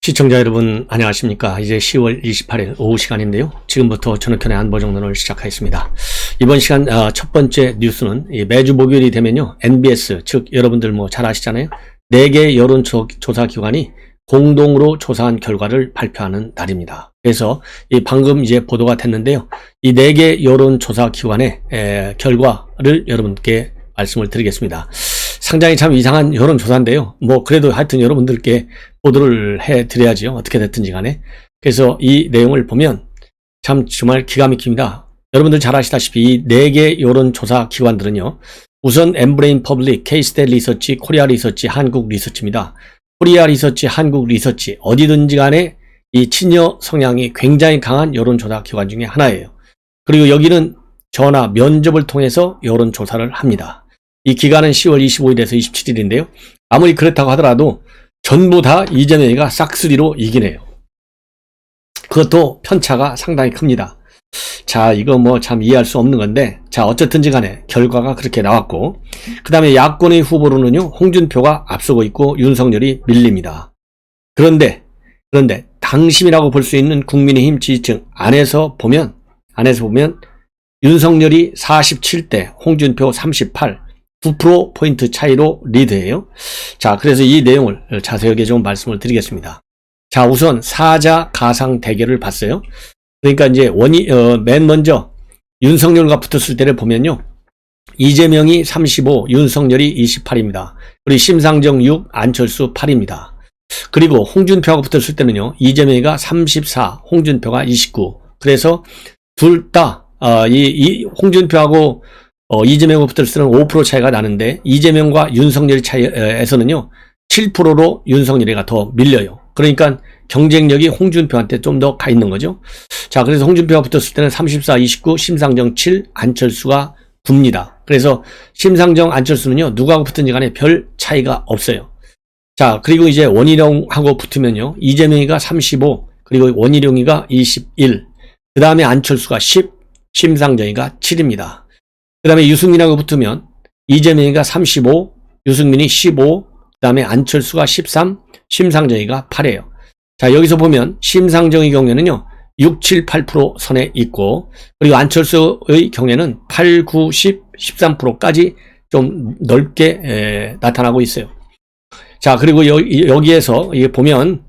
시청자 여러분 안녕하십니까. 이제 10월 28일 오후 시간인데요. 지금부터 전흑현의 안보정론을 시작하겠습니다. 이번 시간 첫 번째 뉴스는 매주 목요일이 되면요, NBS 즉 여러분들 잘 아시잖아요. 4개 여론조사기관이 공동으로 조사한 결과를 발표하는 날입니다. 그래서 방금 이제 보도가 됐는데요, 이 4개 여론조사기관의 결과를 여러분께 말씀을 드리겠습니다. 상당히 참 이상한 여론조사인데요. 그래도 하여튼 여러분들께 보도를 해드려야지요. 어떻게 됐든지 간에. 그래서 이 내용을 보면 정말 기가 막힙니다. 여러분들 잘 아시다시피 이 4개 여론조사 기관들은요, 우선 엠브레인 퍼블릭, K-스탯 리서치, 코리아 리서치, 한국 리서치입니다. 코리아 리서치, 한국 리서치, 어디든지 간에 이 친여 성향이 굉장히 강한 여론조사 기관 중에 하나예요. 그리고 여기는 전화, 면접을 통해서 여론조사를 합니다. 이 기간은 10월 25일에서 27일인데요. 아무리 그렇다고 하더라도 전부 다 이재명이가 싹쓸이로 이기네요. 그것도 편차가 상당히 큽니다. 자, 이거 참 이해할 수 없는 건데, 자, 어쨌든지 간에 결과가 그렇게 나왔고, 그 다음에 야권의 후보로는요, 홍준표가 앞서고 있고 윤석열이 밀립니다. 그런데 당심이라고 볼 수 있는 국민의힘 지지층 안에서 보면 윤석열이 47대, 홍준표 38, 9%포인트 차이로 리드해요. 자, 그래서 이 내용을 자세하게 좀 말씀을 드리겠습니다. 자, 우선 사자 가상 대결을 봤어요. 그러니까 이제 맨 먼저 윤석열과 붙었을 때를 보면요, 이재명이 35, 윤석열이 28입니다. 그리고 심상정 6, 안철수 8입니다. 그리고 홍준표하고 붙었을 때는요, 이재명이가 34, 홍준표가 29. 그래서 둘 다 홍준표하고 이재명하고 붙었을 때는 5% 차이가 나는데, 이재명과 윤석열 차이에서는요 7%로 윤석열이가 더 밀려요. 그러니까 경쟁력이 홍준표한테 좀 더 가 있는 거죠. 자, 그래서 홍준표가 붙었을 때는 34, 29, 심상정 7, 안철수가 9입니다. 그래서 심상정, 안철수는요 누구하고 붙든지 간에 별 차이가 없어요. 자, 그리고 이제 원희룡하고 붙으면요, 이재명이가 35, 그리고 원희룡이가 21, 그 다음에 안철수가 10, 심상정이가 7입니다. 그 다음에 유승민하고 붙으면 이재명이가 35, 유승민이 15, 그 다음에 안철수가 13, 심상정이가 8이에요. 자, 여기서 보면 심상정의 경우에는요 6, 7, 8% 선에 있고, 그리고 안철수의 경우에는 8, 9, 10, 13%까지 좀 넓게 나타나고 있어요. 자, 그리고 여기에서 보면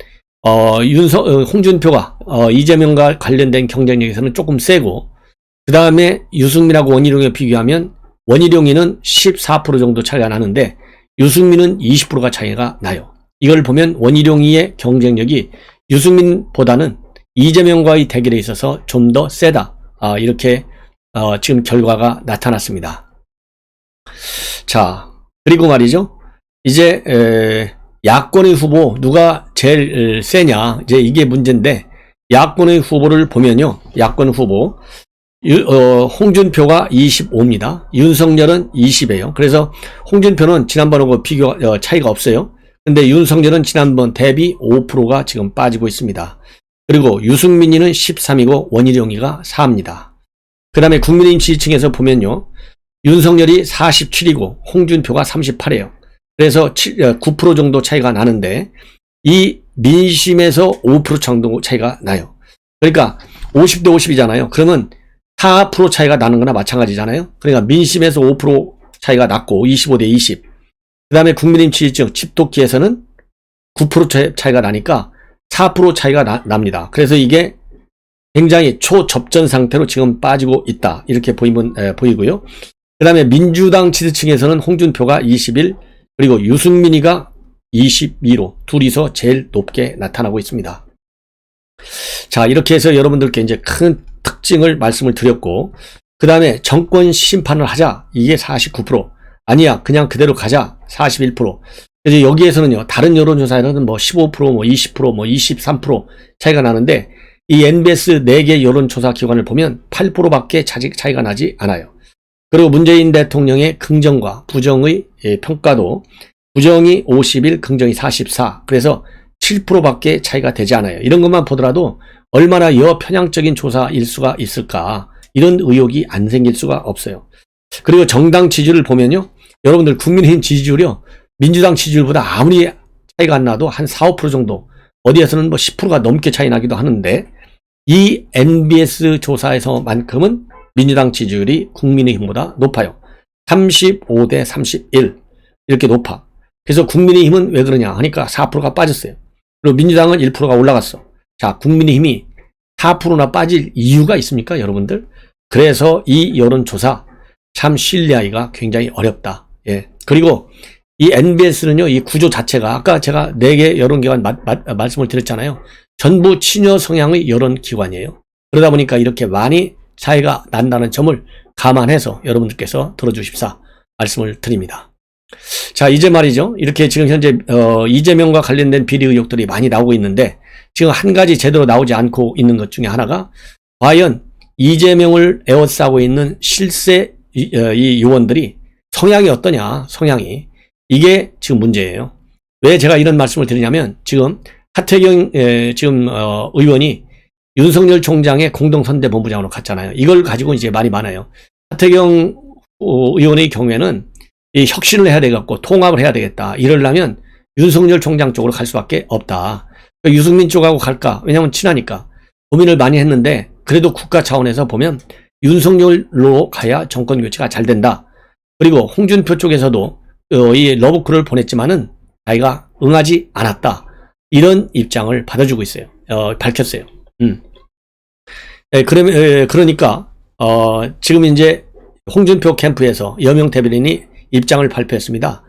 홍준표가 이재명과 관련된 경쟁력에서는 조금 세고, 그 다음에 유승민하고 원희룡에 비교하면 원희룡이는 14% 정도 차이가 나는데 유승민은 20%가 차이가 나요. 이걸 보면 원희룡이의 경쟁력이 유승민보다는 이재명과의 대결에 있어서 좀 더 세다. 이렇게 지금 결과가 나타났습니다. 자, 그리고 말이죠, 이제 야권의 후보 누가 제일 세냐, 이제 이게 문제인데, 야권의 후보를 보면요, 야권 후보 홍준표가 25입니다. 윤석열은 20이에요. 그래서 홍준표는 지난번하고 차이가 없어요. 근데 윤석열은 지난번 대비 5%가 지금 빠지고 있습니다. 그리고 유승민이는 13이고 원희룡이가 4입니다. 그 다음에 국민의힘 지지층에서 보면요, 윤석열이 47이고 홍준표가 38이에요. 그래서 9% 정도 차이가 나는데, 이 민심에서 5% 정도 차이가 나요. 그러니까 50대 50이잖아요. 그러면 4% 차이가 나는 거나 마찬가지잖아요. 그러니까 민심에서 5% 차이가 났고 25대 20. 그 다음에 국민의힘 지지층 집도기에서는 9% 차이가 나니까 4% 차이가 납니다. 그래서 이게 굉장히 초접전 상태로 지금 빠지고 있다, 이렇게 보이고요. 그 다음에 민주당 지지층에서는 홍준표가 21, 그리고 유승민이가 22로 둘이서 제일 높게 나타나고 있습니다. 자, 이렇게 해서 여러분들께 이제 큰 특징을 말씀을 드렸고, 그 다음에 정권 심판을 하자, 이게 49%, 아니야 그냥 그대로 가자 41%. 그래서 여기에서는요 다른 여론조사에는 15%, 20%, 23% 차이가 나는데, 이 NBS 4개 여론조사 기관을 보면 8%밖에 차이가 나지 않아요. 그리고 문재인 대통령의 긍정과 부정의 평가도, 부정이 51, 긍정이 44, 그래서 7%밖에 차이가 되지 않아요. 이런 것만 보더라도 얼마나 여편향적인 조사일 수가 있을까, 이런 의혹이 안 생길 수가 없어요. 그리고 정당 지지율을 보면요, 여러분들 국민의힘 지지율이요 민주당 지지율보다 아무리 차이가 안 나도 한 4, 5% 정도 어디에서는 뭐 10%가 넘게 차이 나기도 하는데, 이 NBS 조사에서만큼은 민주당 지지율이 국민의힘보다 높아요. 35대 31 이렇게 높아. 그래서 국민의힘은 왜 그러냐 하니까 4%가 빠졌어요. 그리고 민주당은 1%가 올라갔어. 자, 국민의힘이 4%나 빠질 이유가 있습니까, 여러분들? 그래서 이 여론조사 참 신뢰하기가 굉장히 어렵다. 예. 그리고 이 NBS는요, 이 구조 자체가 아까 제가 4개 여론기관 말씀을 드렸잖아요. 전부 친여 성향의 여론기관이에요. 그러다 보니까 이렇게 많이 차이가 난다는 점을 감안해서 여러분들께서 들어주십사 말씀을 드립니다. 자, 이제 말이죠. 이렇게 지금 현재 이재명과 관련된 비리 의혹들이 많이 나오고 있는데, 지금 한 가지 제대로 나오지 않고 있는 것 중에 하나가, 과연 이재명을 에워싸고 있는 실세 이 의원들이 성향이 어떠냐, 성향이. 이게 지금 문제예요. 왜 제가 이런 말씀을 드리냐면, 지금 하태경 지금 의원이 윤석열 총장의 공동선대본부장으로 갔잖아요. 이걸 가지고 이제 말이 많아요. 하태경 의원의 경우에는 이 혁신을 해야 되겠고 통합을 해야 되겠다. 이러려면 윤석열 총장 쪽으로 갈 수밖에 없다. 그러니까 유승민 쪽하고 갈까? 왜냐하면 친하니까. 고민을 많이 했는데, 그래도 국가 차원에서 보면 윤석열로 가야 정권 교체가 잘 된다. 그리고 홍준표 쪽에서도 이 러브콜을 보냈지만은 자기가 응하지 않았다. 이런 입장을 받아주고 있어요. 밝혔어요. 그러니까 지금 이제 홍준표 캠프에서 여명 대변인이 입장을 발표했습니다.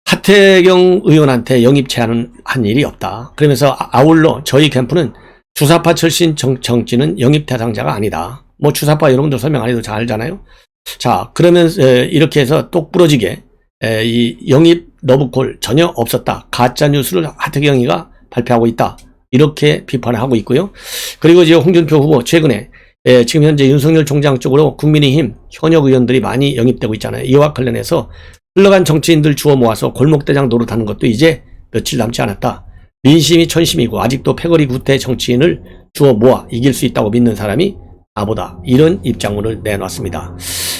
하태경 의원한테 영입 제안은 한 일이 없다. 그러면서 아울러 저희 캠프는 주사파 출신 정치는 영입 대상자가 아니다. 뭐 주사파 여러분들 설명 안 해도 잘 알잖아요. 자, 그러면 이렇게 해서 똑부러지게 이 영입 러브콜 전혀 없었다. 가짜 뉴스를 하태경이가 발표하고 있다. 이렇게 비판을 하고 있고요. 그리고 이제 홍준표 후보 최근에 지금 현재 윤석열 총장 쪽으로 국민의힘 현역 의원들이 많이 영입되고 있잖아요. 이와 관련해서 흘러간 정치인들 주워 모아서 골목대장 노릇하는 것도 이제 며칠 남지 않았다. 민심이 천심이고 아직도 패거리 구태 정치인을 주워 모아 이길 수 있다고 믿는 사람이 나보다. 이런 입장문을 내놨습니다.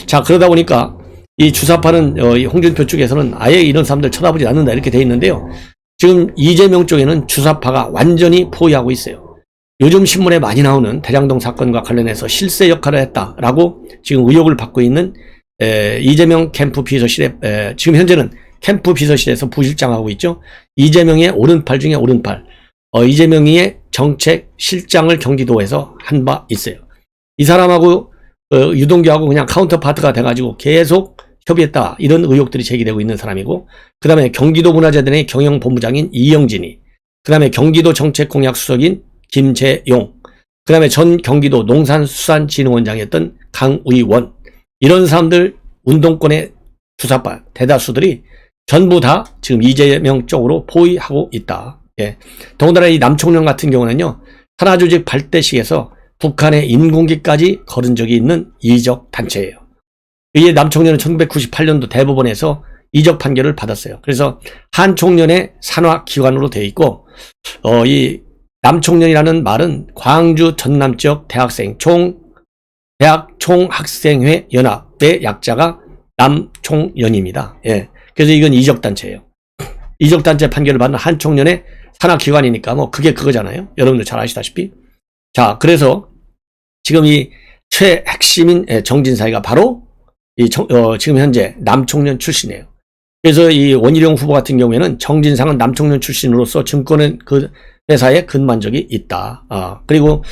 자, 그러다 보니까 이 주사파는 홍준표 쪽에서는 아예 이런 사람들 쳐다보지 않는다 이렇게 돼 있는데요. 지금 이재명 쪽에는 주사파가 완전히 포위하고 있어요. 요즘 신문에 많이 나오는 대장동 사건과 관련해서 실세 역할을 했다라고 지금 의혹을 받고 있는 이재명 캠프 비서실에 지금 현재는 캠프 비서실에서 부실장하고 있죠. 이재명의 오른팔 중에 오른팔. 이재명의 정책 실장을 경기도에서 한 바 있어요. 이 사람하고 유동규하고 그냥 카운터파트가 돼가지고 계속 협의했다. 이런 의혹들이 제기되고 있는 사람이고, 그 다음에 경기도 문화재단의 경영본부장인 이영진이, 그 다음에 경기도 정책공약수석인 김재용, 그 다음에 전 경기도 농산수산진흥원장이었던 강의원, 이런 사람들 운동권의 주사파 대다수들이 전부 다 지금 이재명 쪽으로 포위하고 있다. 예. 더군다나 이 남총련 같은 경우는요, 하나조직 발대식에서 북한의 인공기까지 거른 적이 있는 이적 단체예요. 이 남총련은 1998년도 대법원에서 이적 판결을 받았어요. 그래서 한총련의 산하기관으로 되어 있고, 이 남총련이라는 말은 광주 전남 지역 대학생 대학 총학생회 연합의 약자가 남총련입니다. 예. 그래서 이건 이적단체예요. 이적단체 판결을 받는 한총련의 산하기관이니까 뭐 그게 그거잖아요. 여러분들 잘 아시다시피. 자, 그래서 지금 이 최핵심인 정진사이가 바로 지금 현재 남총련 출신이에요. 그래서 이 원희룡 후보 같은 경우에는 정진상은 남총련 출신으로서 증권은 그 회사에 근무한 적이 있다. 그리고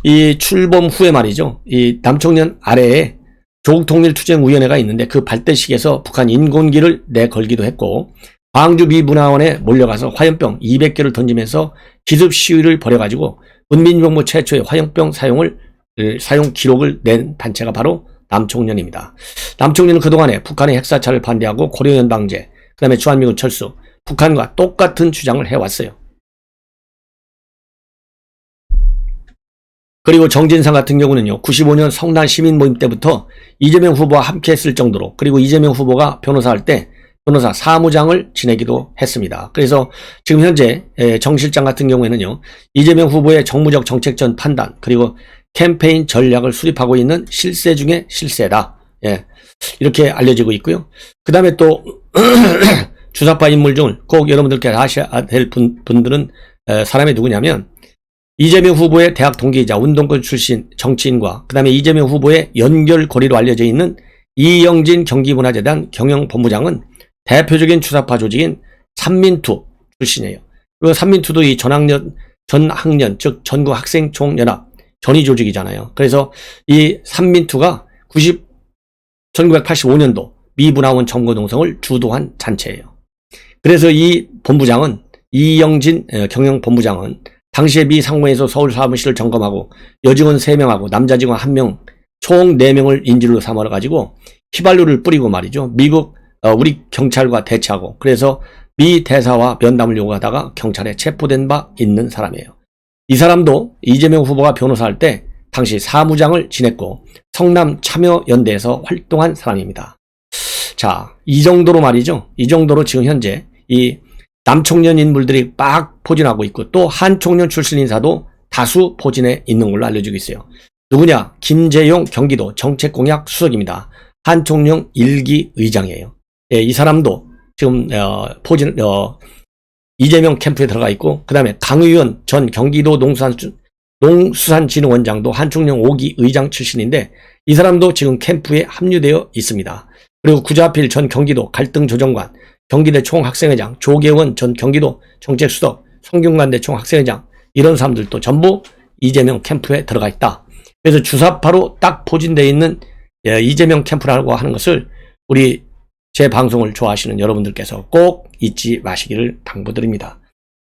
이 출범 후에 말이죠. 이 남총련 아래에 조국통일투쟁위원회가 있는데 그 발대식에서 북한 인공기를 내걸기도 했고, 광주 미문화원에 몰려가서 화염병 200개를 던지면서 기습 시위를 벌여가지고 문민정부 최초의 화염병 사용 기록을 낸 단체가 바로 남총련입니다. 남총련은 그동안에 북한의 핵사찰을 반대하고 고려연방제, 그 다음에 주한미군 철수, 북한과 똑같은 주장을 해왔어요. 그리고 정진상 같은 경우는요, 95년 성남 시민 모임 때부터 이재명 후보와 함께 했을 정도로, 그리고 이재명 후보가 변호사 할 때 변호사 사무장을 지내기도 했습니다. 그래서 지금 현재 정 실장 같은 경우에는요, 이재명 후보의 정무적 정책전 판단, 그리고 캠페인 전략을 수립하고 있는 실세 중에 실세다. 예, 이렇게 알려지고 있고요. 그 다음에 또 주사파 인물 중 꼭 여러분들께 아셔야 될 분들은 사람이 누구냐면 이재명 후보의 대학 동기이자 운동권 출신 정치인과 그 다음에 이재명 후보의 연결고리로 알려져 있는 이영진 경기문화재단 경영본부장은 대표적인 주사파 조직인 삼민투 출신이에요. 그리고 삼민투도 이 전학년 즉 전국학생총연합 전위 조직이잖아요. 그래서 이 삼민투가 1985년도 미분화원 점거동성을 주도한 단체예요. 그래서 이 본부장은 이영진 경영본부장은 당시에 미 상무에서 서울 사무실을 점검하고 여직원 3명하고 남자 직원 1명 총 4명을 인질로 삼아가지고 휘발유를 뿌리고 말이죠. 미국 우리 경찰과 대치하고 그래서 미 대사와 면담을 요구하다가 경찰에 체포된 바 있는 사람이에요. 이 사람도 이재명 후보가 변호사할 때 당시 사무장을 지냈고 성남 참여연대에서 활동한 사람입니다. 자, 이 정도로 말이죠. 이 정도로 지금 현재 이 남청년 인물들이 막 포진하고 있고 또 한총련 출신 인사도 다수 포진해 있는 걸로 알려지고 있어요. 누구냐? 김재용 경기도 정책공약 수석입니다. 한총련 1기 의장이에요. 예, 이 사람도 지금 이재명 캠프에 들어가 있고 그 다음에 강의원 전 경기도 농수산진흥원장도 한총련 5기 의장 출신인데 이 사람도 지금 캠프에 합류되어 있습니다. 그리고 구자필 전 경기도 갈등조정관, 경기대 총학생회장, 조계원 전 경기도 정책수석, 성균관대 총학생회장 이런 사람들도 전부 이재명 캠프에 들어가 있다. 그래서 주사파로 딱 포진되어 있는 이재명 캠프라고 하는 것을 우리 제 방송을 좋아하시는 여러분들께서 꼭 잊지 마시기를 당부드립니다.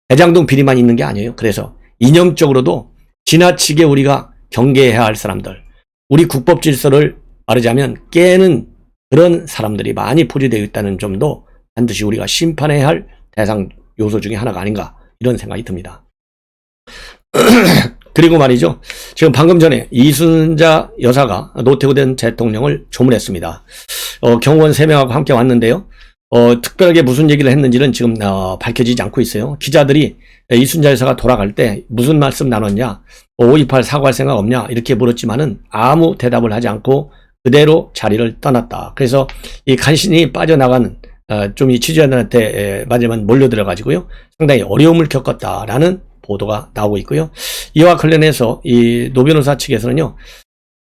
대장동 비리만 있는 게 아니에요. 그래서 이념적으로도 지나치게 우리가 경계해야 할 사람들, 우리 국법 질서를 말하자면 깨는 그런 사람들이 많이 포진되어 있다는 점도 반드시 우리가 심판해야 할 대상 요소 중에 하나가 아닌가 이런 생각이 듭니다. 그리고 말이죠. 지금 방금 전에 이순자 여사가 노태우 전 대통령을 조문했습니다. 경호원 3명하고 함께 왔는데요. 특별하게 무슨 얘기를 했는지는 지금 밝혀지지 않고 있어요. 기자들이 이순자 여사가 돌아갈 때 무슨 말씀 나눴냐, 5.28 사과할 생각 없냐 이렇게 물었지만은 아무 대답을 하지 않고 그대로 자리를 떠났다. 그래서 이 간신히 빠져나가는 좀 이 취재자들한테 맞으면 몰려들어가지고요. 상당히 어려움을 겪었다라는 보도가 나오고 있고요. 이와 관련해서 이 노 변호사 측에서는요.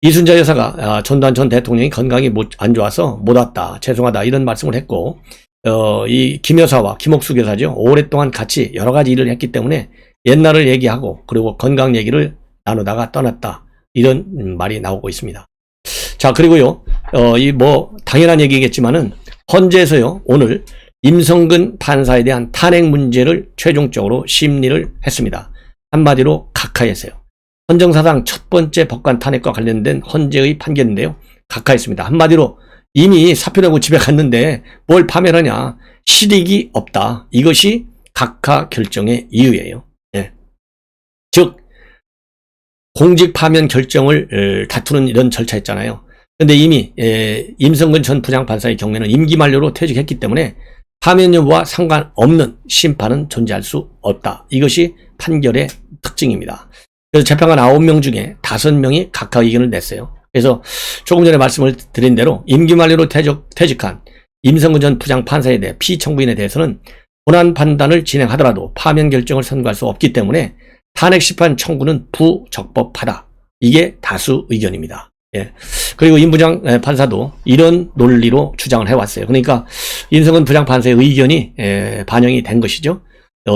이순자 여사가 전두환 전 대통령이 건강이 안 좋아서 못 왔다. 죄송하다. 이런 말씀을 했고 이 김 여사와 김옥숙 여사죠. 오랫동안 같이 여러 가지 일을 했기 때문에 옛날을 얘기하고 그리고 건강 얘기를 나누다가 떠났다. 이런 말이 나오고 있습니다. 자, 그리고요. 이 당연한 얘기겠지만은 헌재에서요. 오늘 임성근 판사에 대한 탄핵 문제를 최종적으로 심리를 했습니다. 한마디로 각하했어요. 헌정사상 첫 번째 법관 탄핵과 관련된 헌재의 판결인데요. 각하했습니다. 한마디로 이미 사표 내고 집에 갔는데 뭘 파면하냐. 실익이 없다. 이것이 각하 결정의 이유예요. 예. 즉 공직 파면 결정을 다투는 이런 절차 있잖아요. 근데 이미 임성근 전 부장판사의 경우에는 임기 만료로 퇴직했기 때문에 파면 여부와 상관없는 심판은 존재할 수 없다. 이것이 판결의 특징입니다. 그래서 재판관 9명 중에 5명이 각하 의견을 냈어요. 그래서 조금 전에 말씀을 드린 대로 임기 만료로 퇴직한 임성근 전 부장판사에 대해 피청구인에 대해서는 본안 판단을 진행하더라도 파면 결정을 선고할 수 없기 때문에 탄핵 심판 청구는 부적법하다. 이게 다수 의견입니다. 예. 그리고 임 부장 판사도 이런 논리로 주장을 해왔어요. 그러니까 임성근 부장판사의 의견이 반영이 된 것이죠.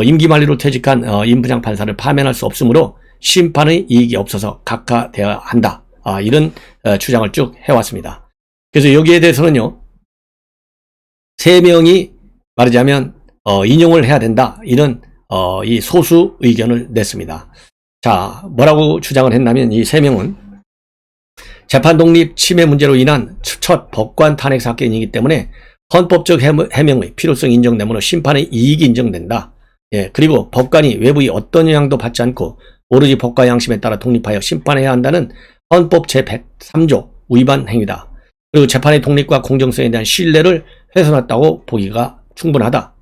임기 만료로 퇴직한 임 부장 판사를 파면할 수 없으므로 심판의 이익이 없어서 각하되어야 한다. 이런 주장을 쭉 해왔습니다. 그래서 여기에 대해서는요. 3명이 말하자면 인용을 해야 된다. 이런 이 소수 의견을 냈습니다. 자, 뭐라고 주장을 했냐면 이 3명은 재판 독립 침해 문제로 인한 첫 법관 탄핵 사건이기 때문에 헌법적 해명의 필요성이 인정되므로 심판의 이익이 인정된다. 예, 그리고 법관이 외부의 어떤 영향도 받지 않고 오로지 법과 양심에 따라 독립하여 심판해야 한다는 헌법 제103조 위반 행위다. 그리고 재판의 독립과 공정성에 대한 신뢰를 훼손했다고 보기가 충분하다.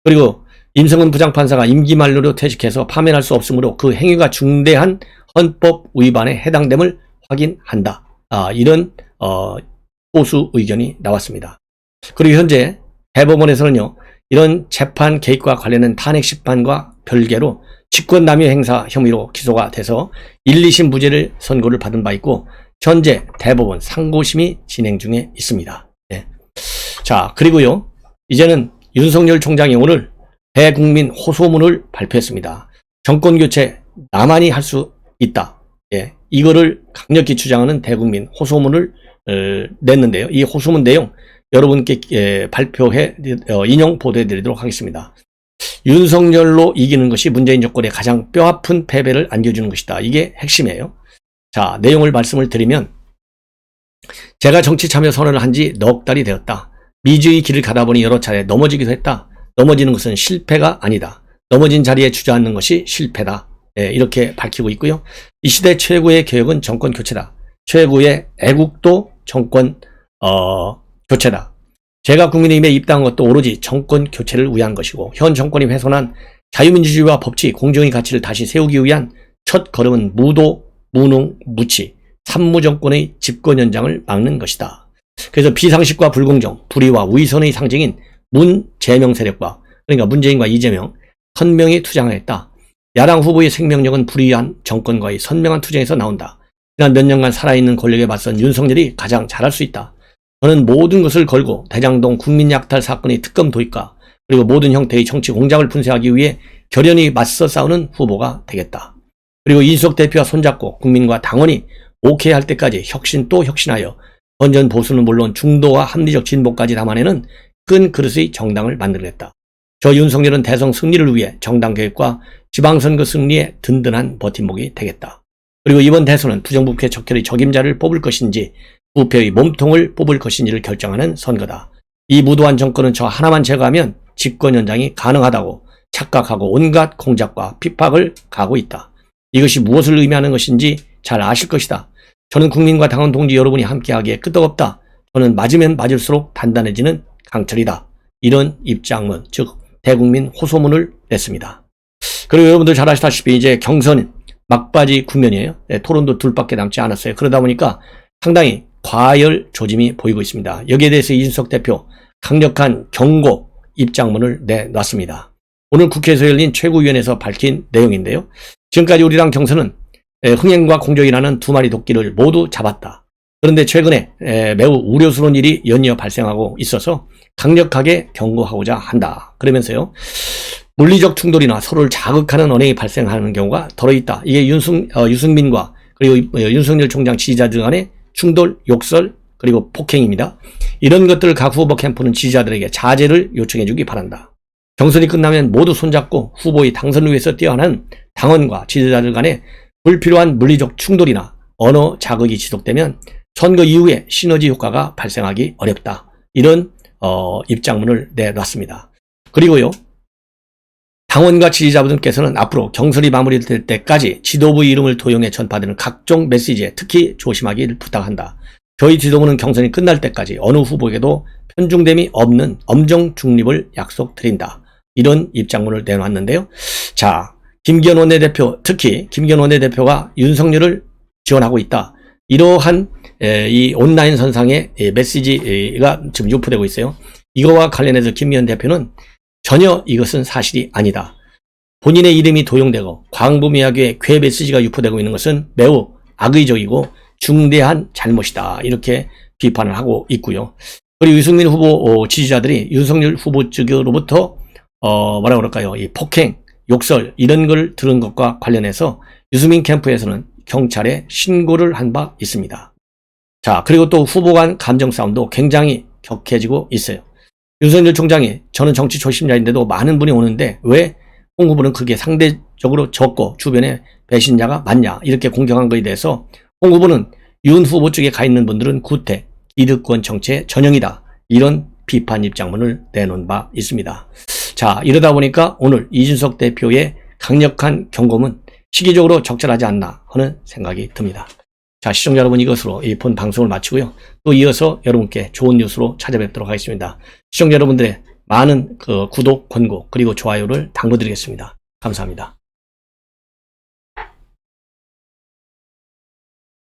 그리고 임성근 부장판사가 임기 만료로 퇴직해서 파면할 수 없으므로 그 행위가 중대한 헌법 위반에 해당됨을 확인한다. 이런 소수 의견이 나왔습니다. 그리고 현재 대법원에서는요. 이런 재판 개입과 관련된 탄핵 심판과 별개로 직권남용 행사 혐의로 기소가 돼서 1, 2심 무죄를 선고를 받은 바 있고 현재 대법원 상고심이 진행 중에 있습니다. 예. 자, 그리고요. 이제는 윤석열 총장이 오늘 대국민 호소문을 발표했습니다. 정권교체 나만이 할 수 있다. 예. 이거를 강력히 주장하는 대국민 호소문을 냈는데요. 이 호소문 내용 여러분께 발표해 인용 보도해 드리도록 하겠습니다. 윤석열로 이기는 것이 문재인 정권의 가장 뼈아픈 패배를 안겨주는 것이다. 이게 핵심이에요. 자, 내용을 말씀을 드리면 제가 정치 참여 선언을 한 지 넉 달이 되었다. 미주의 길을 가다 보니 여러 차례 넘어지기도 했다. 넘어지는 것은 실패가 아니다. 넘어진 자리에 주저앉는 것이 실패다. 예, 이렇게 밝히고 있고요. 이 시대 최고의 개혁은 정권 교체다. 최고의 애국도 정권 교체다. 제가 국민의힘에 입당한 것도 오로지 정권 교체를 위한 것이고 현 정권이 훼손한 자유민주주의와 법치, 공정의 가치를 다시 세우기 위한 첫 걸음은 무도, 무능, 무치, 산무정권의 집권 현장을 막는 것이다. 그래서 비상식과 불공정, 불의와 위선의 상징인 문재명 세력과 그러니까 문재인과 이재명, 선명히 투쟁하였다. 야당 후보의 생명력은 불의한 정권과의 선명한 투쟁에서 나온다. 지난 몇 년간 살아있는 권력에 맞선 윤석열이 가장 잘할 수 있다. 저는 모든 것을 걸고 대장동 국민약탈 사건의 특검 도입과 그리고 모든 형태의 정치 공작을 분쇄하기 위해 결연히 맞서 싸우는 후보가 되겠다. 그리고 이준석 대표와 손잡고 국민과 당원이 오케이 할 때까지 혁신 또 혁신하여 건전 보수는 물론 중도와 합리적 진보까지 담아내는 큰 그릇의 정당을 만들겠다. 저 윤석열은 대선 승리를 위해 정당 개혁과 지방선거 승리에 든든한 버팀목이 되겠다. 그리고 이번 대선은 부정부패 적혈의 적임자를 뽑을 것인지 부패의 몸통을 뽑을 것인지를 결정하는 선거다. 이 무도한 정권은 저 하나만 제거하면 집권 현장이 가능하다고 착각하고 온갖 공작과 핍박을 가하고 있다. 이것이 무엇을 의미하는 것인지 잘 아실 것이다. 저는 국민과 당원 동지 여러분이 함께하기에 끄떡없다. 저는 맞으면 맞을수록 단단해지는 강철이다. 이런 입장문, 즉 대국민 호소문을 냈습니다. 그리고 여러분들 잘 아시다시피 이제 경선 막바지 국면이에요. 네, 토론도 둘밖에 남지 않았어요. 그러다 보니까 상당히 과열 조짐이 보이고 있습니다. 여기에 대해서 이준석 대표 강력한 경고 입장문을 내놨습니다. 오늘 국회에서 열린 최고위원회에서 밝힌 내용인데요. 지금까지 우리 당 경선은 흥행과 공정이라는 두 마리 도끼를 모두 잡았다. 그런데 최근에 매우 우려스러운 일이 연이어 발생하고 있어서 강력하게 경고하고자 한다. 그러면서요. 물리적 충돌이나 서로를 자극하는 언행이 발생하는 경우가 덜어 있다. 이게 유승민과 그리고 윤석열 총장 지지자들 간의 충돌, 욕설, 그리고 폭행입니다. 이런 것들을 각 후보 캠프는 지지자들에게 자제를 요청해 주기 바란다. 경선이 끝나면 모두 손잡고 후보의 당선을 위해서 뛰어난 당원과 지지자들 간에 불필요한 물리적 충돌이나 언어 자극이 지속되면 선거 이후에 시너지 효과가 발생하기 어렵다. 이런 입장문을 내놨습니다. 그리고요. 당원과 지지자분들께서는 앞으로 경선이 마무리될 때까지 지도부의 이름을 도용해 전파되는 각종 메시지에 특히 조심하기를 부탁한다. 저희 지도부는 경선이 끝날 때까지 어느 후보에게도 편중됨이 없는 엄정 중립을 약속드린다. 이런 입장문을 내놨는데요. 자, 김기현 원내대표, 특히 김기현 원내대표가 윤석열을 지원하고 있다. 이러한 이 온라인 선상의 메시지가 지금 유포되고 있어요. 이거와 관련해서 김기현 대표는 전혀 이것은 사실이 아니다. 본인의 이름이 도용되고 광범위하게 괴 메시지가 유포되고 있는 것은 매우 악의적이고 중대한 잘못이다. 이렇게 비판을 하고 있고요. 그리고 유승민 후보 지지자들이 윤석열 후보 측으로부터 뭐라 그럴까요? 이 폭행, 욕설 이런 걸 들은 것과 관련해서 유승민 캠프에서는 경찰에 신고를 한 바 있습니다. 자, 그리고 또 후보 간 감정 싸움도 굉장히 격해지고 있어요. 윤석열 총장이 저는 정치 초심자인데도 많은 분이 오는데 왜 홍 후보는 그게 상대적으로 적고 주변에 배신자가 많냐 이렇게 공격한 것에 대해서 홍 후보는 윤 후보 쪽에 가 있는 분들은 구태, 기득권 정치의 전형이다. 이런 비판 입장문을 내놓은 바 있습니다. 자, 이러다 보니까 오늘 이준석 대표의 강력한 경고문 시기적으로 적절하지 않나 하는 생각이 듭니다. 자, 시청자 여러분 이것으로 이 본 방송을 마치고요. 또 이어서 여러분께 좋은 뉴스로 찾아뵙도록 하겠습니다. 시청자 여러분들의 많은 구독, 권고 그리고 좋아요를 당부드리겠습니다. 감사합니다.